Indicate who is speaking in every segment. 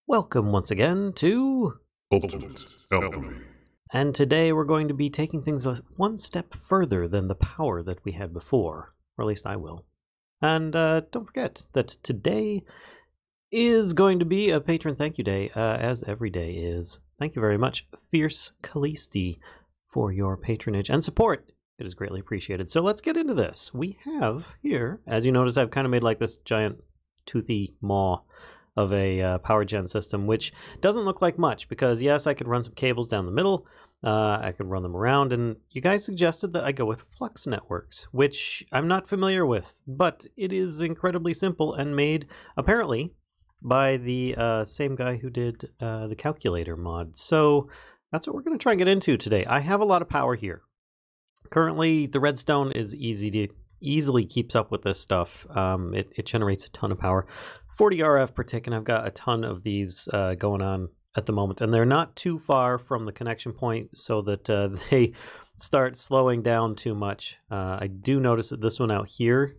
Speaker 1: Welcome once again to
Speaker 2: Ultimate Alchemy.
Speaker 1: And today we're going to be taking things one step further than the power that we had before, or at least I will. And don't forget that today is going to be a patron thank you day, as every day is. Thank you very much, Fierce Callisti, for your patronage and support. It is greatly appreciated. So let's get into this. We have here, as you notice, I've kind of made like this giant toothy maw of a power gen system, which doesn't look like much because yes, I could run some cables down the middle, I could run them around, and you guys suggested that I go with Flux networks, which I'm not familiar with, but it is incredibly simple and made apparently by the same guy who did the calculator mod. So that's what we're going to try and get into today. I have a lot of power here. Currently, the redstone is easily keeps up with this stuff. It generates a ton of power. 40 RF per tick, and I've got a ton of these going on at the moment, and they're not too far from the connection point so that they start slowing down too much. I do notice that this one out here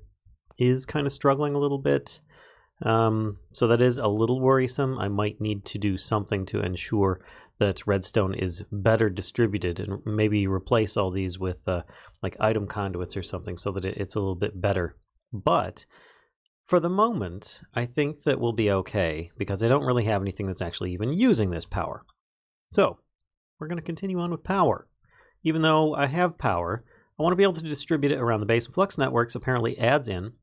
Speaker 1: is kind of struggling a little bit, so that is a little worrisome. I might need to do something to ensure that redstone is better distributed and maybe replace all these with like item conduits or something so that it's a little bit better. But for the moment, I think that we'll be okay because I don't really have anything that's actually even using this power. So we're going to continue on with power. Even though I have power, I want to be able to distribute it around the base. And Flux Networks apparently adds in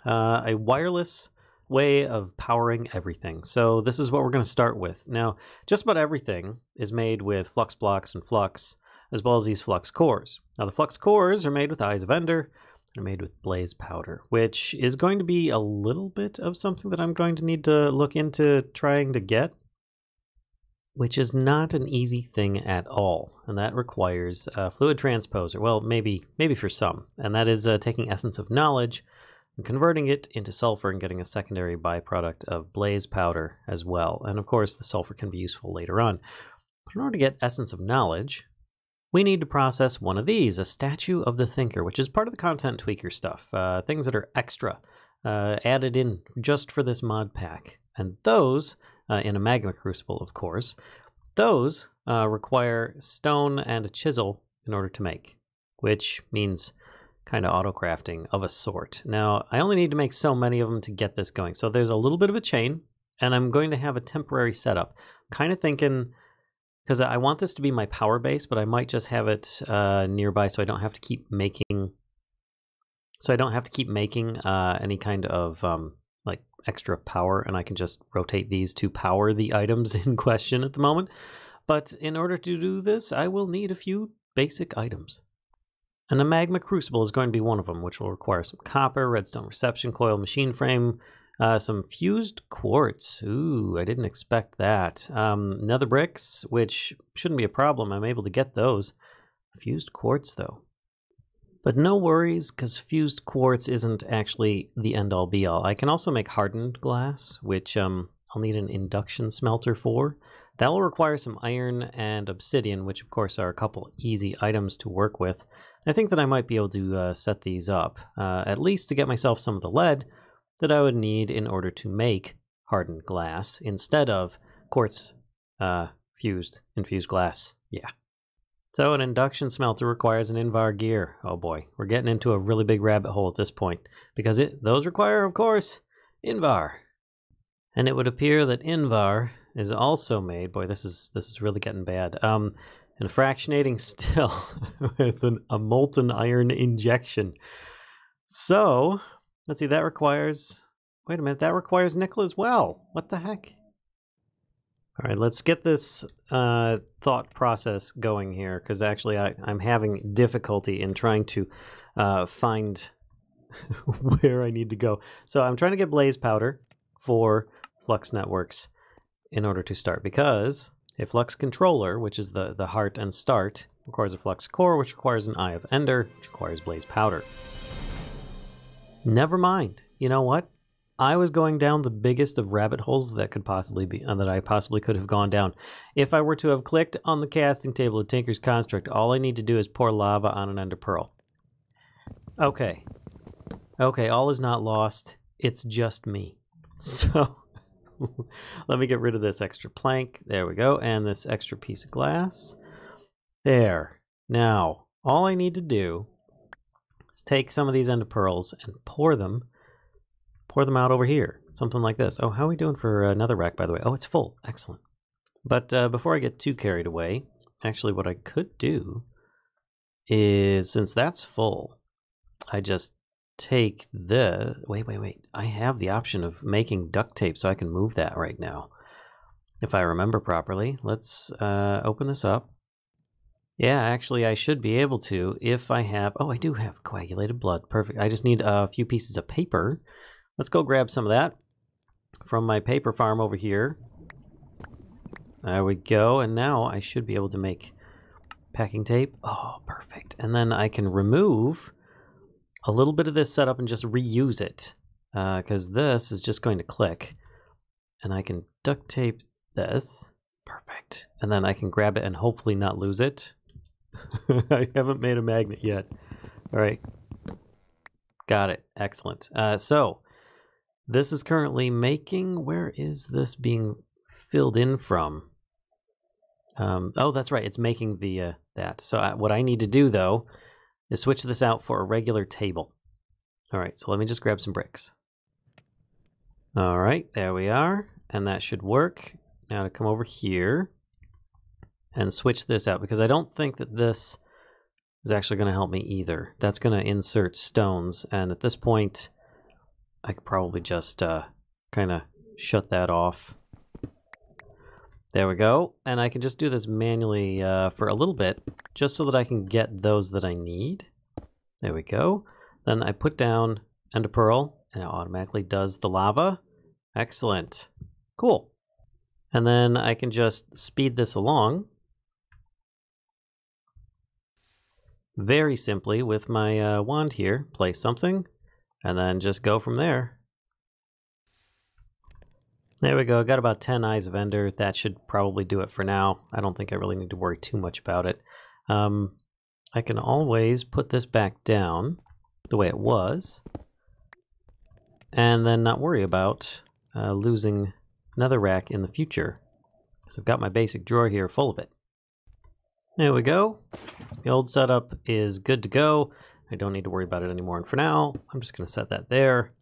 Speaker 1: a wireless way of powering everything. So this is what we're going to start with. Now, just about everything is made with flux blocks and flux, as well as these flux cores. Now, the flux cores are made with Eyes of Ender. They're made with blaze powder, which is going to be a little bit of something that I'm going to need to look into trying to get, which is not an easy thing at all. And that requires a fluid transposer. Well, maybe for some. And that is taking essence of knowledge and converting it into sulfur and getting a secondary byproduct of blaze powder as well. And of course, the sulfur can be useful later on. But in order to get essence of knowledge, we need to process one of these, a Statue of the Thinker, which is part of the content tweaker stuff, things that are extra, added in just for this mod pack. And those, in a magma crucible, of course, those require stone and a chisel in order to make, which means kind of auto-crafting of a sort. Now, I only need to make so many of them to get this going. So there's a little bit of a chain, and I'm going to have a temporary setup. Kind of thinking, because I want this to be my power base, but I might just have it nearby so I don't have to keep making. Any kind of like extra power, and I can just rotate these to power the items in question at the moment. But in order to do this, I will need a few basic items. And a magma crucible is going to be one of them, which will require some copper, redstone reception coil, machine frame, some fused quartz. Ooh, I didn't expect that. Nether bricks, which shouldn't be a problem. I'm able to get those. Fused quartz, though. But no worries, because fused quartz isn't actually the end-all be-all. I can also make hardened glass, which I'll need an induction smelter for. That will require some iron and obsidian, which of course are a couple easy items to work with. I think that I might be able to set these up, at least to get myself some of the lead that I would need in order to make hardened glass instead of quartz infused glass. Yeah. So an induction smelter requires an Invar gear. Oh boy, we're getting into a really big rabbit hole at this point because those require, of course, Invar. And it would appear that Invar is also made. Boy, this is really getting bad. And fractionating still with a molten iron injection. So let's see, that requires, wait a minute, that requires nickel as well. What the heck? All right, let's get this thought process going here, because actually I'm having difficulty in trying to find where I need to go. So I'm trying to get blaze powder for Flux Networks in order to start, because a Flux Controller, which is the heart and start, requires a Flux Core, which requires an Eye of Ender, which requires blaze powder. Never mind. You know what? I was going down the biggest of rabbit holes that could possibly be, that I possibly could have gone down. If I were to have clicked on the casting table of Tinker's Construct, all I need to do is pour lava on an ender pearl. Okay. Okay, all is not lost. It's just me. So Let me get rid of this extra plank. There we go. And this extra piece of glass. There. Now, all I need to do is take some of these ender pearls and pour them out over here. Something like this. Oh, how are we doing for another rack, by the way? Oh, it's full. Excellent. But before I get too carried away, actually what I could do is, since that's full, I just take the... Wait. I have the option of making duct tape, so I can move that right now. If I remember properly. Let's open this up. Yeah, actually I should be able to if I have... Oh, I do have coagulated blood. Perfect. I just need a few pieces of paper. Let's go grab some of that from my paper farm over here. There we go. And now I should be able to make packing tape. Oh, perfect. And then I can remove a little bit of this setup and just reuse it, because this is just going to click, and I can duct tape this. Perfect. And then I can grab it and hopefully not lose it. I haven't made a magnet yet. All right. Got it. Excellent. So this is currently making... Where is this being filled in from? Oh, that's right. It's making the that. So what I need to do, though, is switch this out for a regular table. All right, so let me just grab some bricks. All right, there we are. And that should work. Now to come over here and switch this out, because I don't think that this is actually going to help me either. That's going to insert stones, and at this point, I could probably just kind of shut that off. There we go. And I can just do this manually for a little bit, just so that I can get those that I need. There we go. Then I put down ender pearl, and it automatically does the lava. Excellent. Cool. And then I can just speed this along very simply with my wand here. Place something, and then just go from there. There we go. Got about 10 eyes of ender. That should probably do it for now. I don't think I really need to worry too much about it. I can always put this back down the way it was, and then not worry about losing another rack in the future. So I've got my basic drawer here full of it. There we go. The old setup is good to go. I don't need to worry about it anymore. And for now, I'm just going to set that there.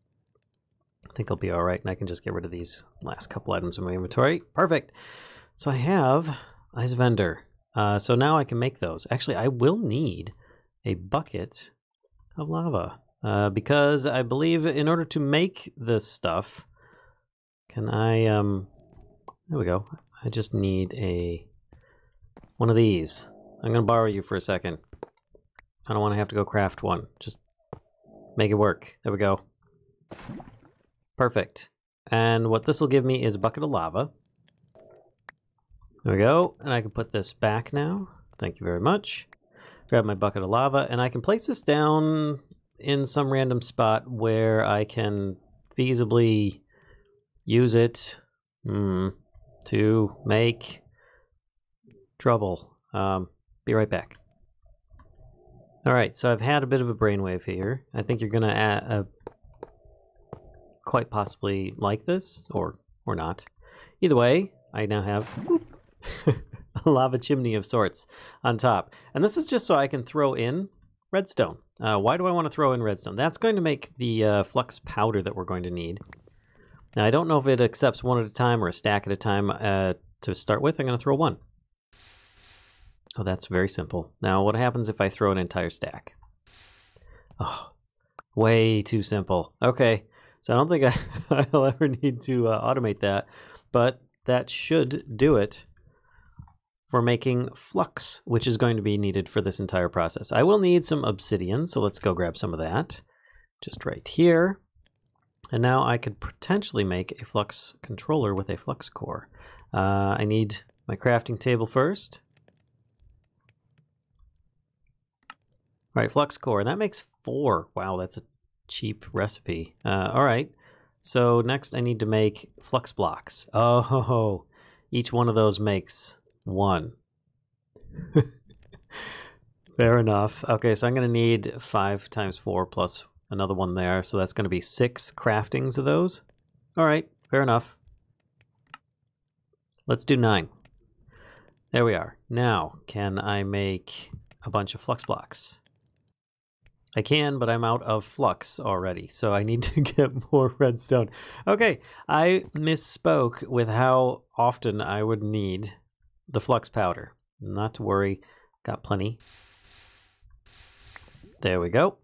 Speaker 1: I think I'll be all right, and I can just get rid of these last couple items in my inventory. Perfect. So I have eyes of ender. So now I can make those. Actually, I will need a bucket of lava because I believe in order to make this stuff, can I, there we go. I just need one of these. I'm going to borrow you for a second. I don't want to have to go craft one. Just make it work. There we go. Perfect. And what this will give me is a bucket of lava. There we go. And I can put this back now. Thank you very much. Grab my bucket of lava, and I can place this down in some random spot where I can feasibly use it to make trouble. Be right back. All right, so I've had a bit of a brainwave here. I think you're gonna quite possibly like this, or not. Either way, I now have a lava chimney of sorts on top. And this is just so I can throw in redstone. Why do I want to throw in redstone? That's going to make the flux powder that we're going to need. Now, I don't know if it accepts one at a time or a stack at a time. To start with, I'm going to throw one. Oh, that's very simple. Now, what happens if I throw an entire stack? Oh, way too simple. Okay, so I don't think I'll ever need to automate that, but that should do it for making flux, which is going to be needed for this entire process. I will need some obsidian, so let's go grab some of that. Just right here. And now I could potentially make a flux controller with a flux core. I need my crafting table first. All right, flux core. That makes 4. Wow, that's a cheap recipe. All right. So next I need to make flux blocks. Oh, each one of those makes 1. Fair enough. Okay, so I'm going to need 5 times 4 plus another one there. So that's going to be 6 craftings of those. All right, fair enough. Let's do 9. There we are. Now, can I make a bunch of flux blocks? I can, but I'm out of flux already, so I need to get more redstone. Okay, I misspoke with how often I would need the flux powder. Not to worry, got plenty. There we go.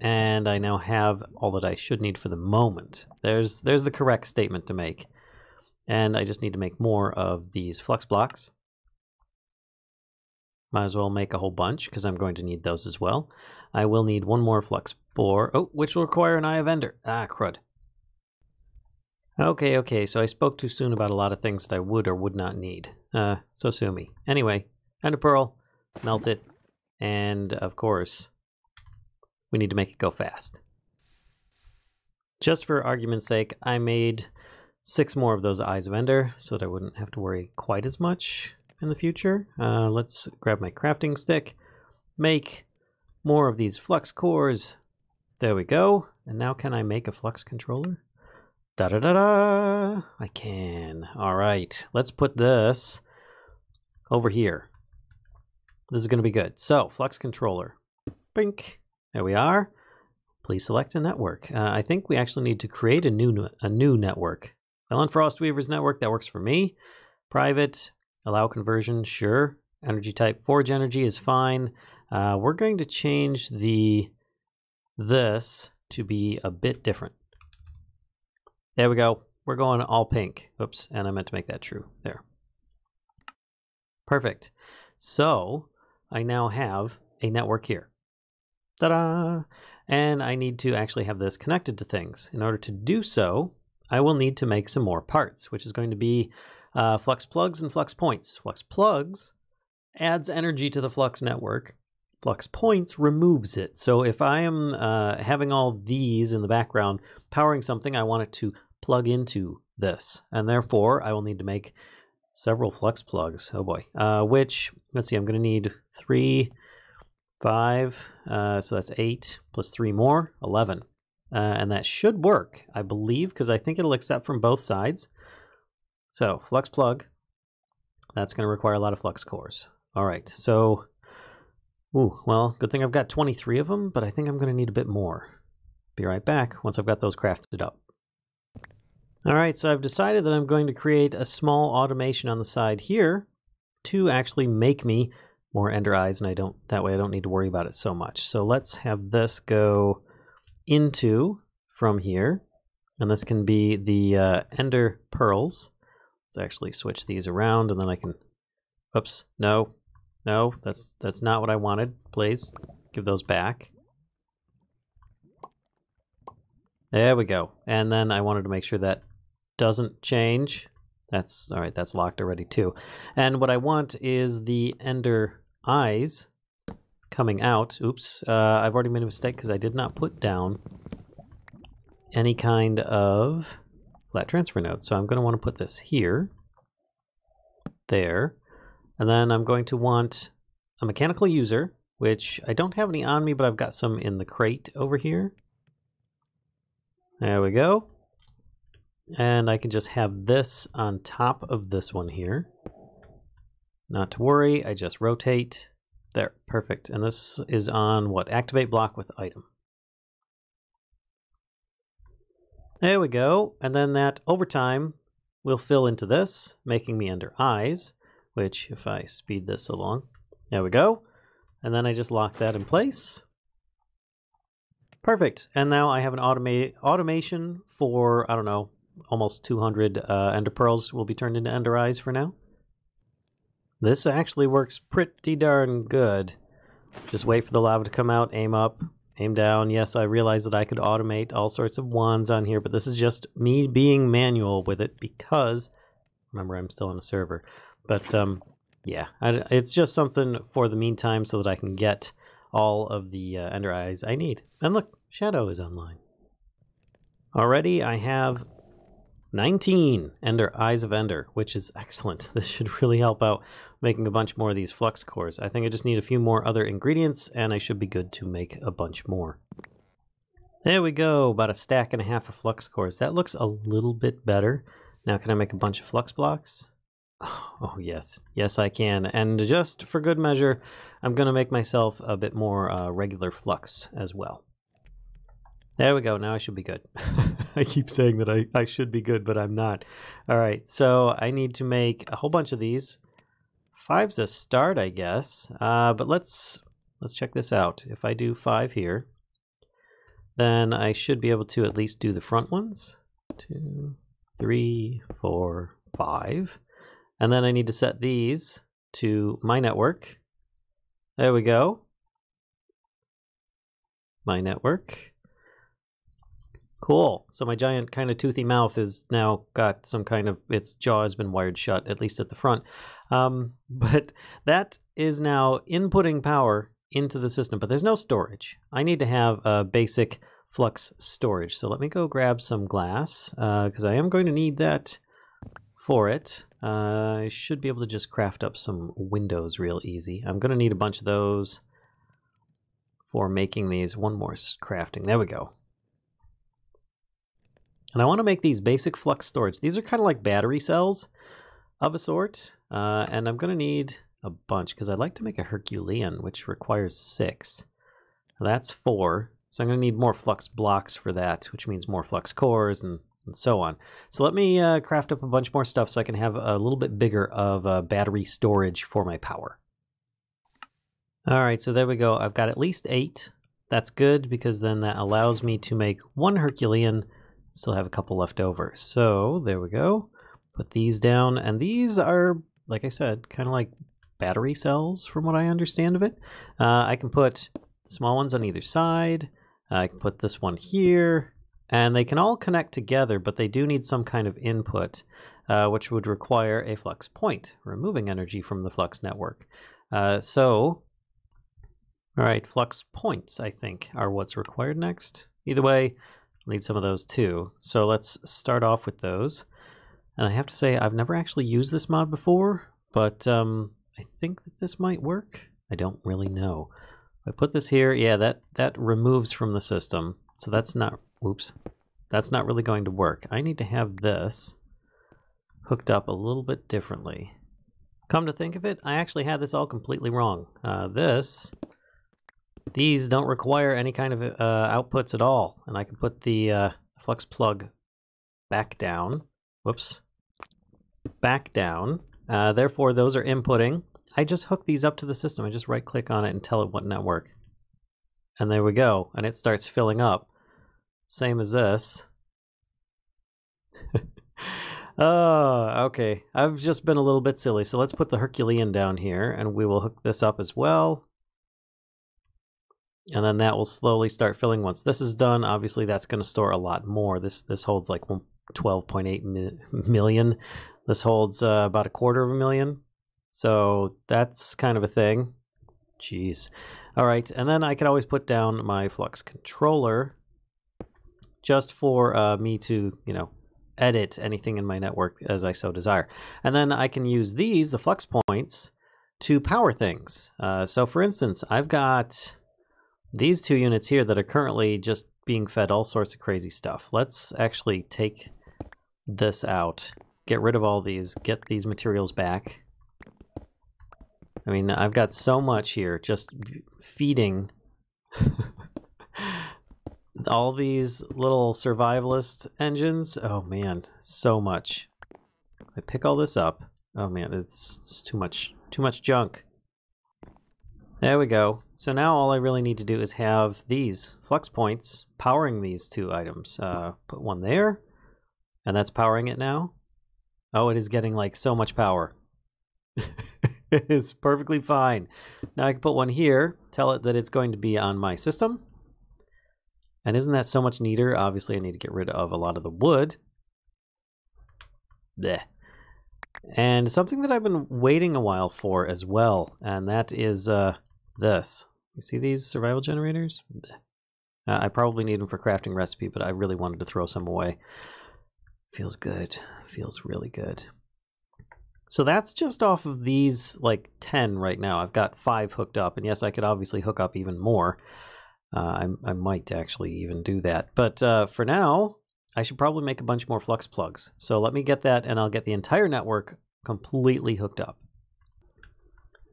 Speaker 1: And I now have all that I should need for the moment. There's the correct statement to make. And I just need to make more of these flux blocks. Might as well make a whole bunch, because I'm going to need those as well. I will need one more flux spore, which will require an Eye of Ender. Ah, crud. Okay, so I spoke too soon about a lot of things that I would or would not need. So sue me. Anyway, Ender Pearl, melt it, and of course, we need to make it go fast. Just for argument's sake, I made 6 more of those Eyes of Ender, so that I wouldn't have to worry quite as much in the future. Let's grab my crafting stick, make more of these flux cores. There we go. And now can I make a flux controller? Da-da-da-da! I can. All right, let's put this over here. This is going to be good. So, flux controller. Bink. There we are. Please select a network. I think we actually need to create a new network. Ellen Frostweaver's network, that works for me. Private. Allow conversion, sure. Energy type, forge energy is fine. We're going to change this to be a bit different. There we go. We're going all pink. Oops, and I meant to make that true. There. Perfect. So I now have a network here. Ta-da! And I need to actually have this connected to things. In order to do so, I will need to make some more parts, which is going to be Flux Plugs and Flux Points. Flux Plugs adds energy to the Flux network. Flux Points removes it. So if I am having all these in the background powering something, I want it to plug into this. And therefore, I will need to make several Flux Plugs. Oh boy. Which, let's see, I'm going to need 3, 5, so that's 8, plus 3 more, 11. And that should work, I believe, because I think it'll accept from both sides. So, Flux Plug, that's going to require a lot of Flux Cores. All right, so, well, good thing I've got 23 of them, but I think I'm going to need a bit more. Be right back once I've got those crafted up. All right, so I've decided that I'm going to create a small automation on the side here to actually make me more Ender Eyes, and that way I don't need to worry about it so much. So let's have this go into from here, and this can be the Ender Pearls. Let's actually switch these around, and then I can, oops, no, that's not what I wanted. Please give those back. There we go. And then I wanted to make sure that doesn't change. That's all right, that's locked already too. And what I want is the Ender Eyes coming out. Oops, I've already made a mistake because I did not put down any kind of flat transfer node. So I'm going to want to put this here, there, and then I'm going to want a mechanical user, which I don't have any on me, but I've got some in the crate over here. There we go. And I can just have this on top of this one here. Not to worry, I just rotate. There, perfect. And this is on what? Activate block with item. There we go. And then that over time will fill into this, making me Ender Eyes, which if I speed this along, there we go. And then I just lock that in place. Perfect. And now I have an automation for, I don't know, almost 200 Ender Pearls will be turned into Ender Eyes for now. This actually works pretty darn good. Just wait for the lava to come out, aim up, aim down. Yes, I realize that I could automate all sorts of wands on here, but this is just me being manual with it because, remember, I'm still on a server. But yeah, it's just something for the meantime so that I can get all of the Ender Eyes I need. And look, Shadow is online. Already I have 19 Eyes of Ender, which is excellent. This should really help out making a bunch more of these flux cores. I think I just need a few more other ingredients, and I should be good to make a bunch more. There we go, about a stack and a half of flux cores. That looks a little bit better. Now can I make a bunch of flux blocks? Oh, yes. Yes, I can. And just for good measure, I'm going to make myself a bit more regular flux as well. There we go. Now I should be good. I keep saying that I should be good, but I'm not. All right, so I need to make a whole bunch of these. 5's a start, I guess. But let's check this out. If I do 5 here, then I should be able to at least do the front ones. 2, 3, 4, 5. And then I need to set these to my network. There we go. My network. Cool. So my giant kind of toothy mouth is now got some kind of, its jaw has been wired shut, at least at the front. But that is now inputting power into the system, but there's no storage. I need to have a basic flux storage. So let me go grab some glass, because I am going to need that for it. I should be able to just craft up some windows real easy. I'm going to need a bunch of those for making these. One more crafting. There we go. And I want to make these basic flux storage. These are kind of like battery cells of a sort. And I'm going to need a bunch because I'd like to make a Herculean, which requires 6. That's 4. So I'm going to need more flux blocks for that, which means more flux cores and so on. So let me craft up a bunch more stuff so I can have a little bit bigger of battery storage for my power. All right, so there we go. I've got at least 8. That's good because then that allows me to make 1 Herculean, still have a couple left over. So there we go. Put these down, and these are, like I said, kind of like battery cells from what I understand of it. I can put small ones on either side. I can put this one here. And they can all connect together, but they do need some kind of input, which would require a flux point, removing energy from the flux network. All right, flux points, I think, are what's required next. Either way, I'll need some of those too. So let's start off with those. And I have to say, I've never actually used this mod before, but I think that this might work. I don't really know. If I put this here, yeah, that removes from the system. So that's not... Oops, that's not really going to work. I need to have this hooked up a little bit differently. Come to think of it, I actually had this all completely wrong. These don't require any kind of outputs at all. And I can put the flux plug back down. Whoops. Back down. Therefore, those are inputting. I just hook these up to the system. I just right click on it and tell it what network. And there we go. And it starts filling up. Same as this. Oh, okay. I've just been a little bit silly. So let's put the Herculean down here and we will hook this up as well. And then that will slowly start filling once this is done. Obviously, that's going to store a lot more. This holds like 12.8 million. This holds about 250,000. So that's kind of a thing. Jeez. All right. And then I can always put down my Flux Controller just for me to, edit anything in my network as I so desire. And then I can use these, the Flux Points, to power things. So for instance, I've got these 2 units here that are currently just being fed all sorts of crazy stuff. Let's actually take this out, get rid of all these, get these materials back. I mean, I've got so much here just feeding all these little survivalist engines. Oh man, so much. I pick all this up. Oh man, it's too much junk. There we go. So now all I really need to do is have these flux points powering these 2 items. Put one there, and that's powering it now. Oh, it is getting like so much power. It is perfectly fine. Now I can put one here, tell it that it's going to be on my system. And isn't that so much neater? Obviously, I need to get rid of a lot of the wood. Blech. And something that I've been waiting a while for as well, and that is this. You see these survival generators? I probably need them for crafting recipe, but I really wanted to throw some away. Feels good. Feels really good. So that's just off of these, like, 10 right now. I've got 5 hooked up, and yes, I could obviously hook up even more. I might actually even do that. But for now, I should probably make a bunch more flux plugs. So let me get that, and I'll get the entire network completely hooked up.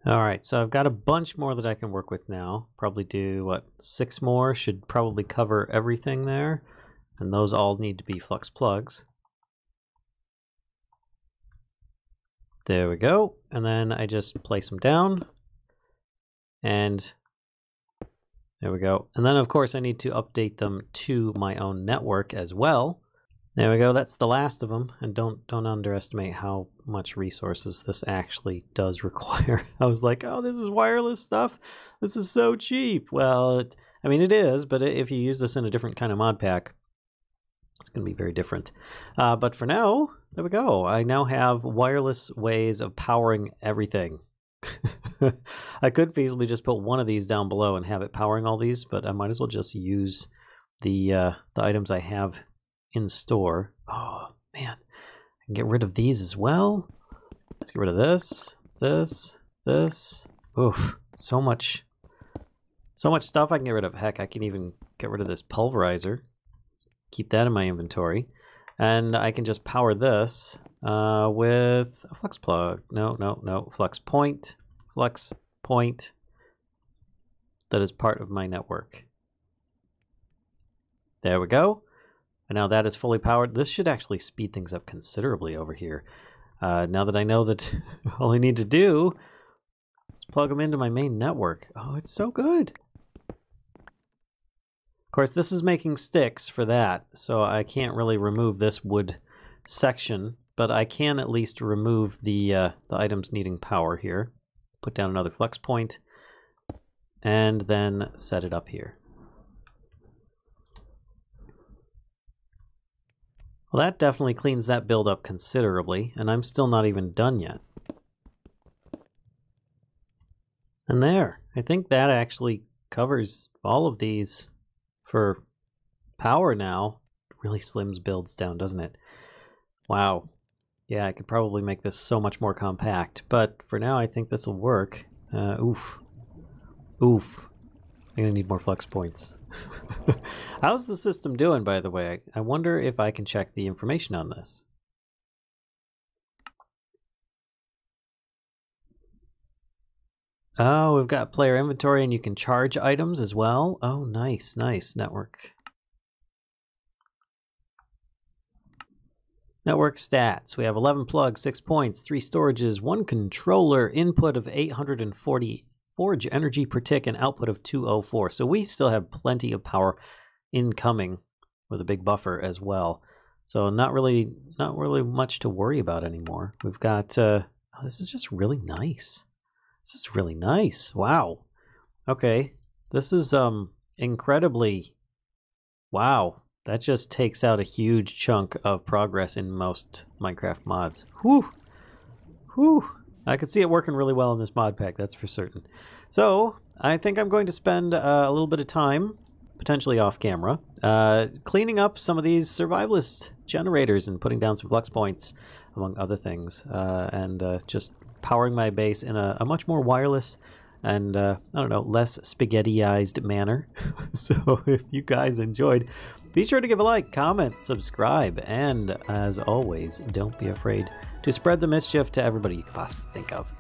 Speaker 1: All right, so I've got a bunch more that I can work with now. Probably do, what, 6 more? Should probably cover everything there. And those all need to be Flux Plugs. There we go. And then I just place them down. And there we go. And then, of course, I need to update them to my own network as well. There we go. That's the last of them. And don't underestimate how much resources this actually does require. I was like, oh, this is wireless stuff. This is so cheap. Well, I mean, it is, but if you use this in a different kind of mod pack, it's going to be very different. But for now, there we go. I now have wireless ways of powering everything. I could feasibly just put one of these down below and have it powering all these, but I might as well just use the items I have in store. Oh man, I can get rid of these as well. Let's get rid of this. Oof, so much stuff I can get rid of. Heck, I can even get rid of this pulverizer. Keep that in my inventory, and I can just power this with a flux plug. No, flux point. That is part of my network. There we go. And now that is fully powered. This should actually speed things up considerably over here. Now that I know that all I need to do is plug them into my main network. Oh, it's so good. Of course, this is making sticks for that, so I can't really remove this wood section, but I can at least remove the items needing power here. Put down another flux point, and then set it up here. Well, that definitely cleans that build up considerably, and I'm still not even done yet. And there, I think that actually covers all of these for power now. Really slims builds down, doesn't it? Wow. Yeah, I could probably make this so much more compact, but for now I think this will work. Oof. I'm gonna need more flux points. How's the system doing, by the way? I wonder if I can check the information on this. Oh, we've got player inventory and you can charge items as well. Oh, nice network. Network stats. We have 11 plugs, 6 points, 3 storages, 1 controller, input of 840 forge energy per tick, and output of 204. So we still have plenty of power incoming with a big buffer as well. So not really much to worry about anymore. We've got oh, this is just really nice. This is really nice. Wow. Okay. This is incredibly, wow. That just takes out a huge chunk of progress in most Minecraft mods. Whew. I could see it working really well in this mod pack, that's for certain. So, I think I'm going to spend a little bit of time, potentially off camera, cleaning up some of these survivalist generators and putting down some flux points, among other things, and just powering my base in a much more wireless and, I don't know, less spaghetti-ized manner. So, if you guys enjoyed, be sure to give a like, comment, subscribe, and as always, don't be afraid to spread the mischief to everybody you can possibly think of.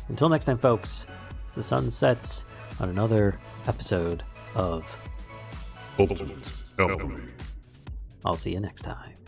Speaker 1: Until next time, folks, as the sun sets on another episode of
Speaker 2: Ultimate Alchemy.
Speaker 1: I'll see you next time.